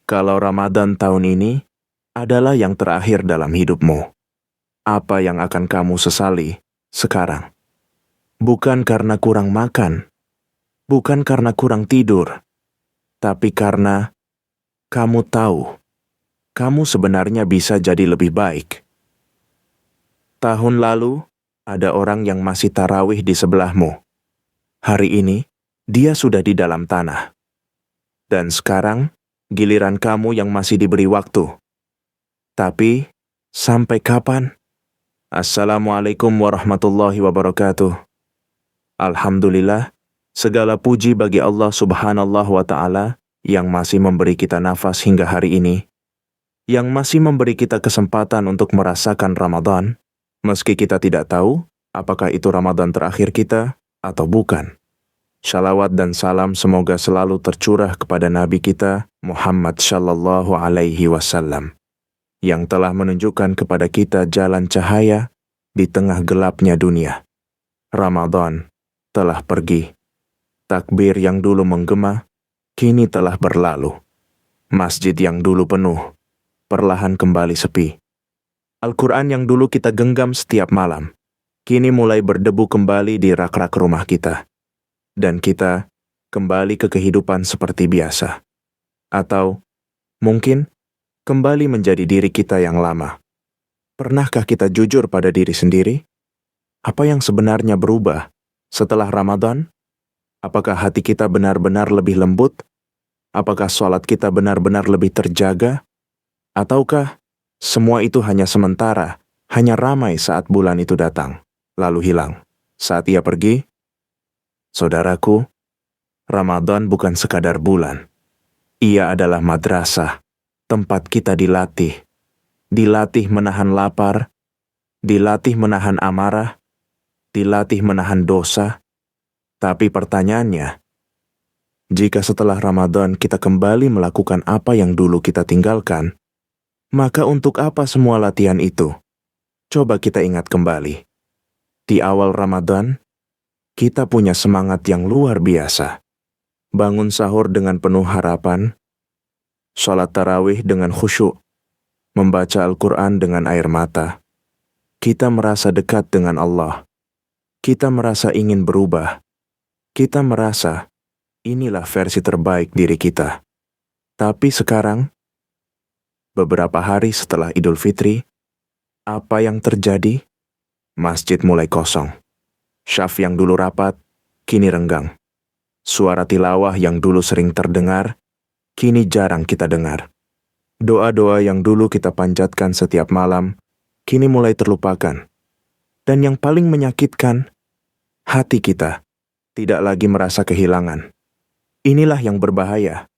Kalau Ramadan tahun ini adalah yang terakhir dalam hidupmu, apa yang akan kamu sesali sekarang? Bukan karena kurang makan, bukan karena kurang tidur, tapi karena kamu tahu, kamu sebenarnya bisa jadi lebih baik. Tahun lalu, ada orang yang masih tarawih di sebelahmu. Hari ini, dia sudah di dalam tanah. Dan sekarang, giliran kamu yang masih diberi waktu. Tapi, sampai kapan? Assalamualaikum warahmatullahi wabarakatuh. Alhamdulillah, segala puji bagi Allah Subhanahu wa Ta'ala yang masih memberi kita nafas hingga hari ini, yang masih memberi kita kesempatan untuk merasakan Ramadan, meski kita tidak tahu apakah itu Ramadan terakhir kita atau bukan. Shalawat dan salam semoga selalu tercurah kepada Nabi kita, Muhammad Shallallahu Alaihi Wasallam, yang telah menunjukkan kepada kita jalan cahaya di tengah gelapnya dunia. Ramadan telah pergi. Takbir yang dulu menggema, kini telah berlalu. Masjid yang dulu penuh, perlahan kembali sepi. Al-Quran yang dulu kita genggam setiap malam, kini mulai berdebu kembali di rak-rak rumah kita. Dan kita kembali ke kehidupan seperti biasa. Atau mungkin kembali menjadi diri kita yang lama. Pernahkah kita jujur pada diri sendiri? Apa yang sebenarnya berubah setelah Ramadan? Apakah hati kita benar-benar lebih lembut? Apakah sholat kita benar-benar lebih terjaga? Ataukah semua itu hanya sementara, hanya ramai saat bulan itu datang, lalu hilang? Saat ia pergi, saudaraku, Ramadan bukan sekadar bulan. Ia adalah madrasah, tempat kita dilatih. Dilatih menahan lapar, dilatih menahan amarah, dilatih menahan dosa. Tapi pertanyaannya, jika setelah Ramadan kita kembali melakukan apa yang dulu kita tinggalkan, maka untuk apa semua latihan itu? Coba kita ingat kembali. Di awal Ramadan, kita punya semangat yang luar biasa. Bangun sahur dengan penuh harapan, sholat tarawih dengan khusyuk, membaca Al-Quran dengan air mata. Kita merasa dekat dengan Allah. Kita merasa ingin berubah. Kita merasa inilah versi terbaik diri kita. Tapi sekarang, beberapa hari setelah Idul Fitri, apa yang terjadi? Masjid mulai kosong. Syaf yang dulu rapat, kini renggang. Suara tilawah yang dulu sering terdengar, kini jarang kita dengar. Doa-doa yang dulu kita panjatkan setiap malam, kini mulai terlupakan. Dan yang paling menyakitkan, hati kita tidak lagi merasa kehilangan. Inilah yang berbahaya.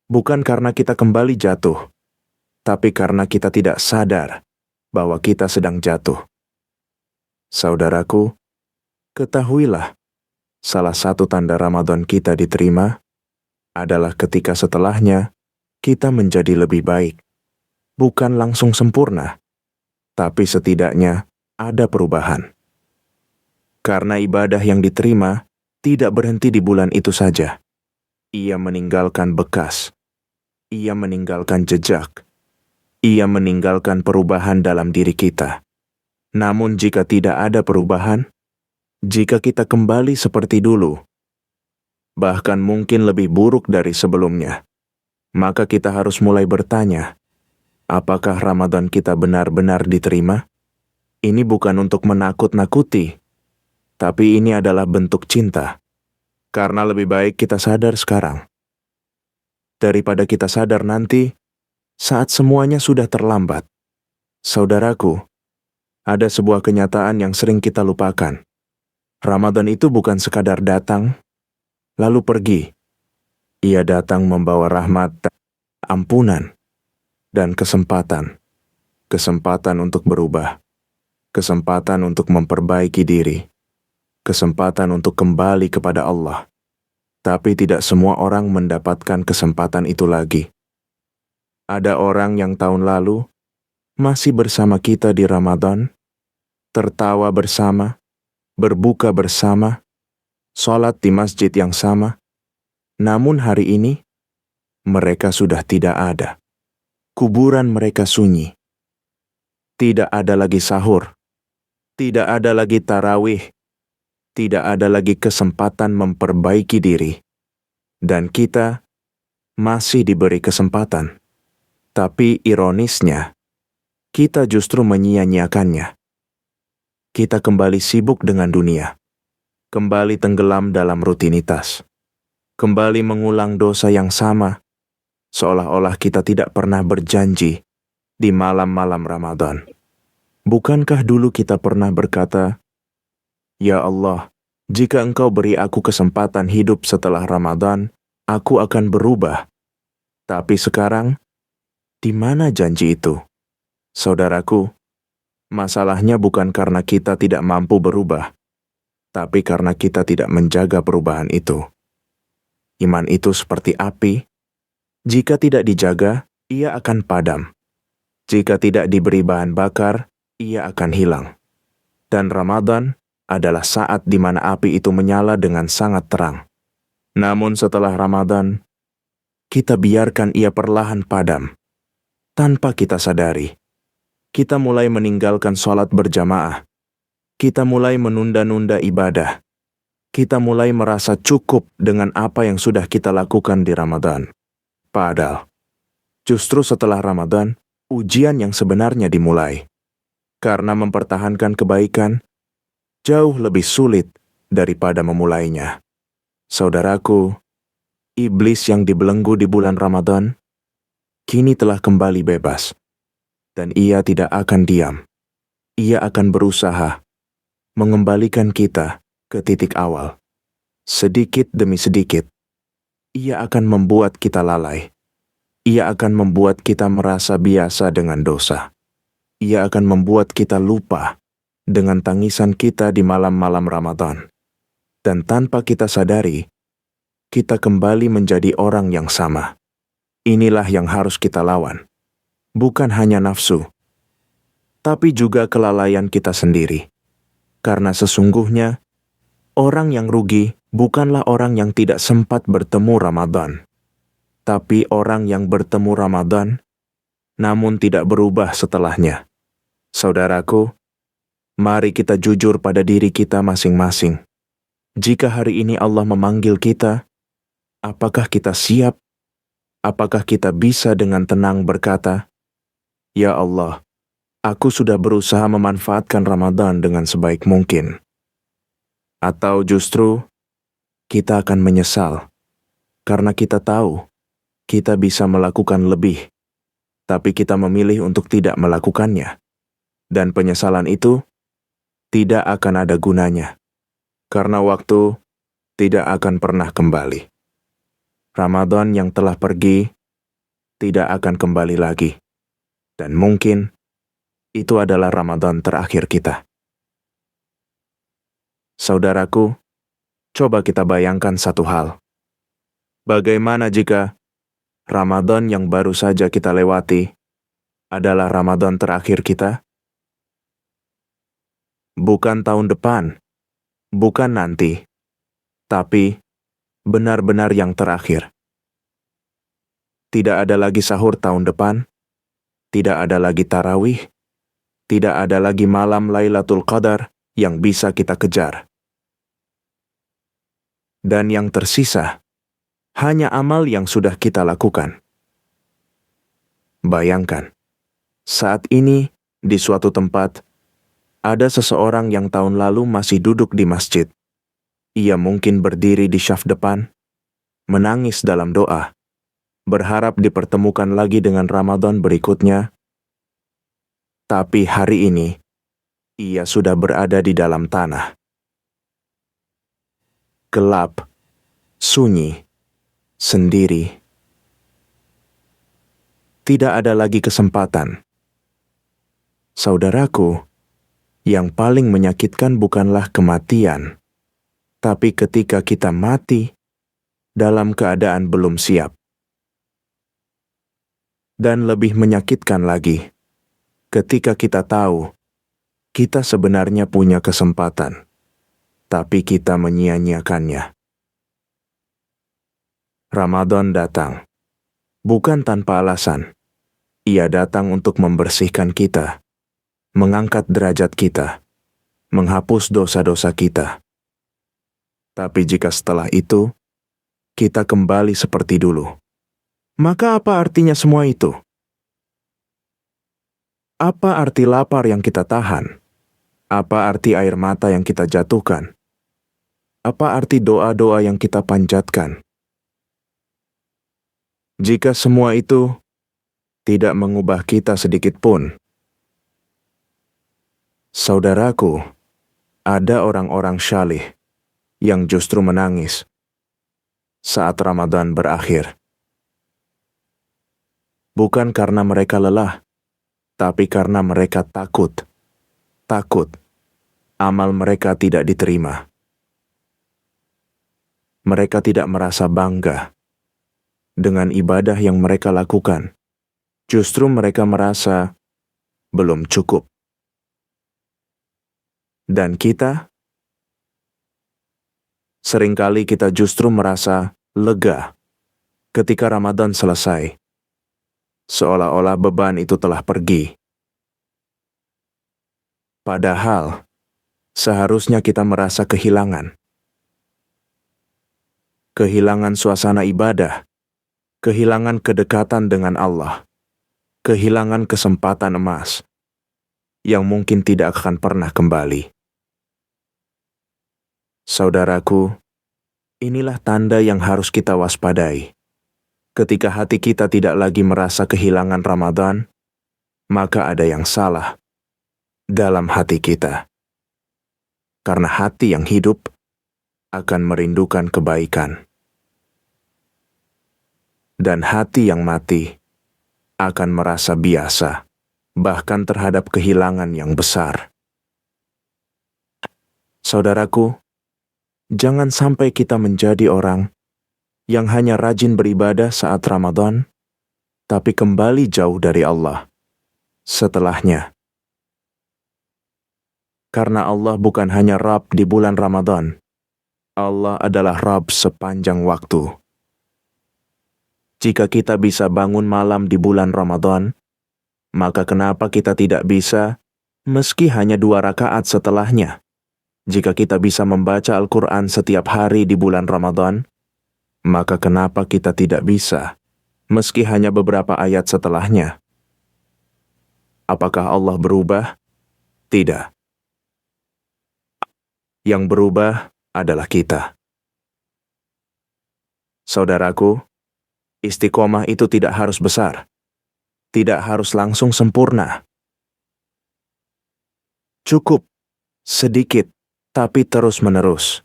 Bukan karena kita kembali jatuh, tapi karena kita tidak sadar bahwa kita sedang jatuh. Saudaraku, ketahuilah, salah satu tanda Ramadan kita diterima adalah ketika setelahnya kita menjadi lebih baik. Bukan langsung sempurna, tapi setidaknya ada perubahan. Karena ibadah yang diterima tidak berhenti di bulan itu saja. Ia meninggalkan bekas. Ia meninggalkan jejak. Ia meninggalkan perubahan dalam diri kita. Namun jika tidak ada perubahan, jika kita kembali seperti dulu, bahkan mungkin lebih buruk dari sebelumnya, maka kita harus mulai bertanya, apakah Ramadan kita benar-benar diterima? Ini bukan untuk menakut-nakuti, tapi ini adalah bentuk cinta. Karena lebih baik kita sadar sekarang, daripada kita sadar nanti, saat semuanya sudah terlambat. Saudaraku, ada sebuah kenyataan yang sering kita lupakan. Ramadan itu bukan sekadar datang, lalu pergi. Ia datang membawa rahmat, ampunan, dan kesempatan. Kesempatan untuk berubah. Kesempatan untuk memperbaiki diri. Kesempatan untuk kembali kepada Allah. Tapi tidak semua orang mendapatkan kesempatan itu lagi. Ada orang yang tahun lalu masih bersama kita di Ramadan, tertawa bersama, berbuka bersama, sholat di masjid yang sama. Namun hari ini, mereka sudah tidak ada. Kuburan mereka sunyi. Tidak ada lagi sahur. Tidak ada lagi tarawih. Tidak ada lagi kesempatan memperbaiki diri. Dan kita masih diberi kesempatan. Tapi ironisnya, kita justru menyia-nyiakannya. Kita kembali sibuk dengan dunia. Kembali tenggelam dalam rutinitas. Kembali mengulang dosa yang sama, seolah-olah kita tidak pernah berjanji di malam-malam Ramadan. Bukankah dulu kita pernah berkata, "Ya Allah, jika Engkau beri aku kesempatan hidup setelah Ramadan, aku akan berubah." Tapi sekarang, di mana janji itu? Saudaraku, masalahnya bukan karena kita tidak mampu berubah, tapi karena kita tidak menjaga perubahan itu. Iman itu seperti api. Jika tidak dijaga, ia akan padam. Jika tidak diberi bahan bakar, ia akan hilang. Dan Ramadan adalah saat di mana api itu menyala dengan sangat terang. Namun setelah Ramadan, kita biarkan ia perlahan padam. Tanpa kita sadari, kita mulai meninggalkan sholat berjamaah. Kita mulai menunda-nunda ibadah. Kita mulai merasa cukup dengan apa yang sudah kita lakukan di Ramadan. Padahal, justru setelah Ramadan, ujian yang sebenarnya dimulai. Karena mempertahankan kebaikan, jauh lebih sulit daripada memulainya. Saudaraku, iblis yang dibelenggu di bulan Ramadan, kini telah kembali bebas. Dan ia tidak akan diam. Ia akan berusaha mengembalikan kita ke titik awal. Sedikit demi sedikit, ia akan membuat kita lalai. Ia akan membuat kita merasa biasa dengan dosa. Ia akan membuat kita lupa dengan tangisan kita di malam-malam Ramadan. Dan tanpa kita sadari, kita kembali menjadi orang yang sama. Inilah yang harus kita lawan. Bukan hanya nafsu, tapi juga kelalaian kita sendiri. Karena sesungguhnya, orang yang rugi bukanlah orang yang tidak sempat bertemu Ramadan, tapi orang yang bertemu Ramadan, namun tidak berubah setelahnya. Saudaraku, mari kita jujur pada diri kita masing-masing. Jika hari ini Allah memanggil kita, apakah kita siap? Apakah kita bisa dengan tenang berkata, "Ya Allah, aku sudah berusaha memanfaatkan Ramadan dengan sebaik mungkin." Atau justru, kita akan menyesal, karena kita tahu kita bisa melakukan lebih, tapi kita memilih untuk tidak melakukannya. Dan penyesalan itu tidak akan ada gunanya, karena waktu tidak akan pernah kembali. Ramadan yang telah pergi tidak akan kembali lagi, dan mungkin itu adalah Ramadan terakhir kita. Saudaraku, coba kita bayangkan satu hal. Bagaimana jika Ramadan yang baru saja kita lewati adalah Ramadan terakhir kita? Bukan tahun depan, bukan nanti, tapi benar-benar yang terakhir. Tidak ada lagi sahur tahun depan, tidak ada lagi tarawih, tidak ada lagi malam Lailatul Qadar yang bisa kita kejar. Dan yang tersisa hanya amal yang sudah kita lakukan. Bayangkan, saat ini di suatu tempat ada seseorang yang tahun lalu masih duduk di masjid. Ia mungkin berdiri di syaf depan, menangis dalam doa, berharap dipertemukan lagi dengan Ramadan berikutnya. Tapi hari ini, ia sudah berada di dalam tanah. Gelap, sunyi, sendiri. Tidak ada lagi kesempatan. Saudaraku, yang paling menyakitkan bukanlah kematian, tapi ketika kita mati dalam keadaan belum siap. Dan lebih menyakitkan lagi, ketika kita tahu kita sebenarnya punya kesempatan, tapi kita menyia-nyiakannya. Ramadan datang, Bukan tanpa alasan, Ia datang untuk membersihkan kita, mengangkat derajat kita, menghapus dosa-dosa kita. Tapi jika setelah itu, kita kembali seperti dulu, maka apa artinya semua itu? Apa arti lapar yang kita tahan? Apa arti air mata yang kita jatuhkan? Apa arti doa-doa yang kita panjatkan? Jika semua itu tidak mengubah kita sedikit pun. Saudaraku, ada orang-orang syalih yang justru menangis saat Ramadan berakhir. Bukan karena mereka lelah, tapi karena mereka takut. Takut amal mereka tidak diterima. Mereka tidak merasa bangga dengan ibadah yang mereka lakukan. Justru mereka merasa belum cukup. Dan kita? Seringkali kita justru merasa lega ketika Ramadan selesai, seolah-olah beban itu telah pergi. Padahal, seharusnya kita merasa kehilangan. Kehilangan suasana ibadah, kehilangan kedekatan dengan Allah, kehilangan kesempatan emas yang mungkin tidak akan pernah kembali. Saudaraku, inilah tanda yang harus kita waspadai. Ketika hati kita tidak lagi merasa kehilangan Ramadan, maka ada yang salah dalam hati kita. Karena hati yang hidup akan merindukan kebaikan. Dan hati yang mati akan merasa biasa, bahkan terhadap kehilangan yang besar. Saudaraku, jangan sampai kita menjadi orang yang hanya rajin beribadah saat Ramadan, tapi kembali jauh dari Allah setelahnya. Karena Allah bukan hanya Rabb di bulan Ramadan, Allah adalah Rabb sepanjang waktu. Jika kita bisa bangun malam di bulan Ramadan, maka kenapa kita tidak bisa, meski hanya 2 rakaat setelahnya? Jika kita bisa membaca Al-Quran setiap hari di bulan Ramadan, maka kenapa kita tidak bisa, meski hanya beberapa ayat setelahnya? Apakah Allah berubah? Tidak. Yang berubah adalah kita. Saudaraku, istiqomah itu tidak harus besar, tidak harus langsung sempurna. Cukup sedikit, tapi terus-menerus.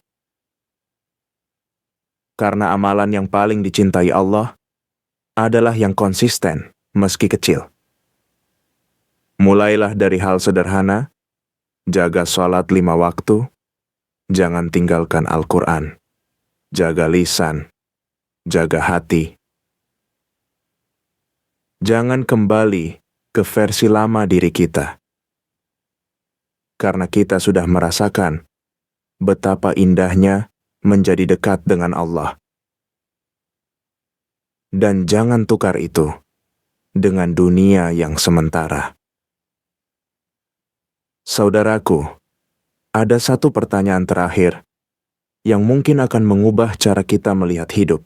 Karena amalan yang paling dicintai Allah adalah yang konsisten, meski kecil. Mulailah dari hal sederhana, jaga sholat 5 waktu, jangan tinggalkan Al-Quran, jaga lisan, jaga hati. Jangan kembali ke versi lama diri kita. Karena kita sudah merasakan betapa indahnya menjadi dekat dengan Allah. Dan jangan tukar itu dengan dunia yang sementara. Saudaraku, ada satu pertanyaan terakhir yang mungkin akan mengubah cara kita melihat hidup.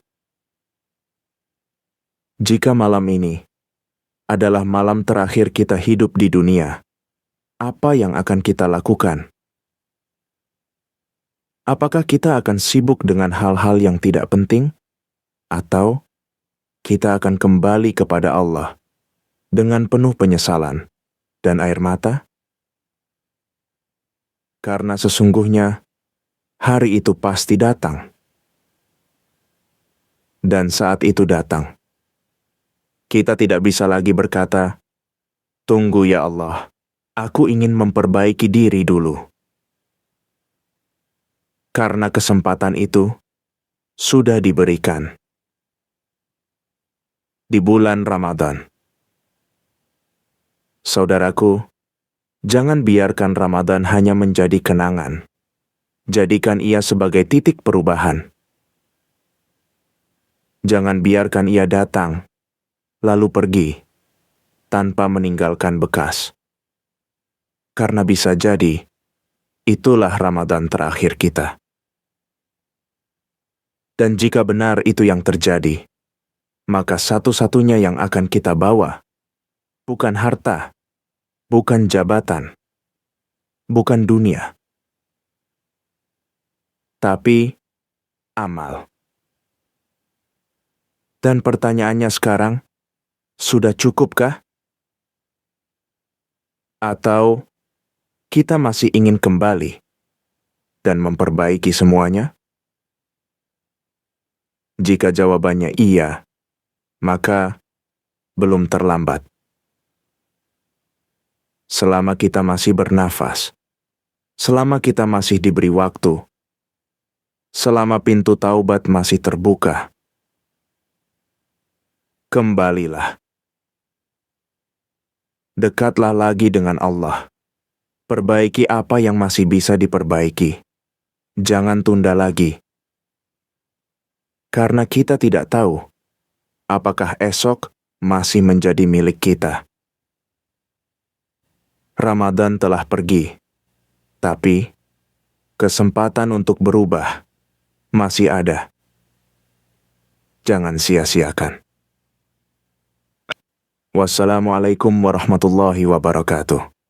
Jika malam ini adalah malam terakhir kita hidup di dunia, apa yang akan kita lakukan? Apakah kita akan sibuk dengan hal-hal yang tidak penting? Atau kita akan kembali kepada Allah dengan penuh penyesalan dan air mata? Karena sesungguhnya hari itu pasti datang. Dan saat itu datang, kita tidak bisa lagi berkata, "Tunggu ya Allah, aku ingin memperbaiki diri dulu." Karena kesempatan itu sudah diberikan di bulan Ramadan. Saudaraku, jangan biarkan Ramadan hanya menjadi kenangan. Jadikan ia sebagai titik perubahan. Jangan biarkan ia datang lalu pergi tanpa meninggalkan bekas. Karena bisa jadi, itulah Ramadan terakhir kita. Dan jika benar itu yang terjadi, maka satu-satunya yang akan kita bawa bukan harta, bukan jabatan, bukan dunia, tapi amal. Dan pertanyaannya sekarang, sudah cukupkah? Atau kita masih ingin kembali dan memperbaiki semuanya? Jika jawabannya iya, maka belum terlambat. Selama kita masih bernafas, selama kita masih diberi waktu, selama pintu taubat masih terbuka, kembalilah. Dekatlah lagi dengan Allah. Perbaiki apa yang masih bisa diperbaiki. Jangan tunda lagi. Karena kita tidak tahu apakah esok masih menjadi milik kita. Ramadan telah pergi, tapi kesempatan untuk berubah masih ada. Jangan sia-siakan. Wassalamualaikum warahmatullahi wabarakatuh.